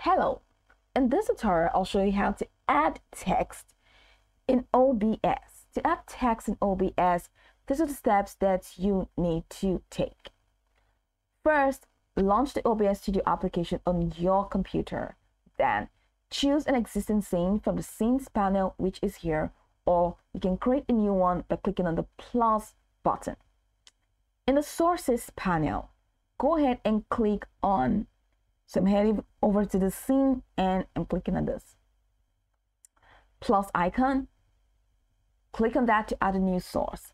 Hello, in this tutorial I'll show you how to add text in OBS. To add text in OBS, these are the steps that you need to take. First, launch the OBS Studio application on your computer. Then, choose an existing scene from the Scenes panel, which is here, or you can create a new one by clicking on the plus button. In the Sources panel, go ahead and click on, so I'm heading over to the scene and I'm clicking on this plus icon. Click on that to add a new source.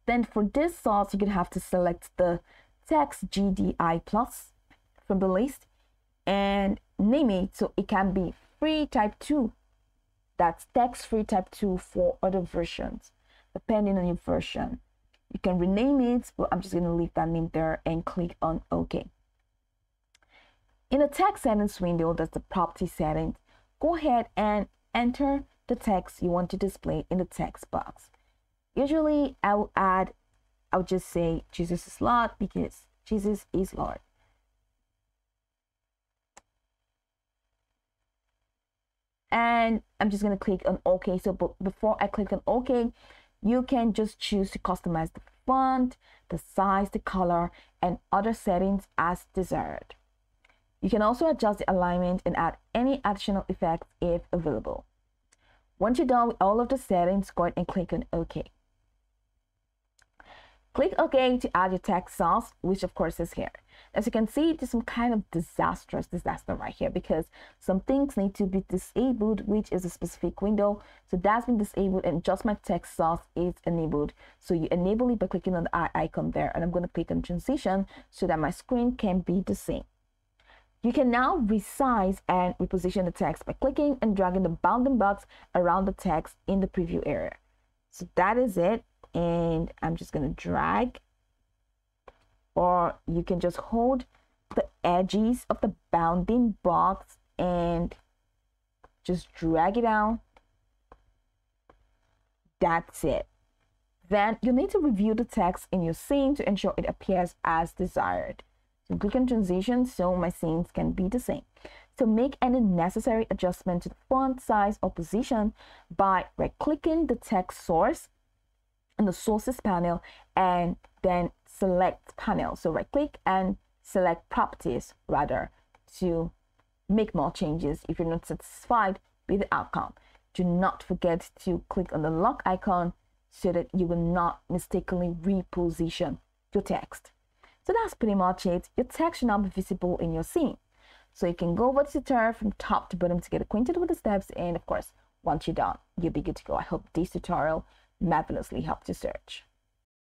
Then for this source, you're going to have to select the text GDI plus from the list and name it so it can be free type 2. That's text free type 2 for other versions, depending on your version. You can rename it, but I'm just going to leave that name there and click on OK. In the text settings window, that's the property settings, go ahead and enter the text you want to display in the text box. Usually I'll just say Jesus is Lord because Jesus is Lord. And I'm just going to click on OK. So before I click on OK, you can just choose to customize the font, the size, the color, and other settings as desired. You can also adjust the alignment and add any additional effects if available. Once you're done with all of the settings, go ahead and click on OK. Click OK to add your text source, which of course is here. As you can see, there's some kind of disaster right here because some things need to be disabled, which is a specific window. So that's been disabled and just my text source is enabled. So you enable it by clicking on the eye icon there, and I'm going to click on transition so that my screen can be the same. You can now resize and reposition the text by clicking and dragging the bounding box around the text in the preview area. So that is it. And I'm just going to drag, or you can just hold the edges of the bounding box and just drag it down. That's it. Then you need to review the text in your scene to ensure it appears as desired. So click on transition so my scenes can be the same. So make any necessary adjustment to the font size or position by right-clicking the text source in the sources panel and then select panel. So right click and select properties rather to make more changes if you're not satisfied with the outcome. Do not forget to click on the lock icon so that you will not mistakenly reposition your text. So that's pretty much it. Your text should now be visible in your scene. So you can go over the tutorial from top to bottom to get acquainted with the steps, and of course once you're done, you'll be good to go. I hope this tutorial marvelously helped your search.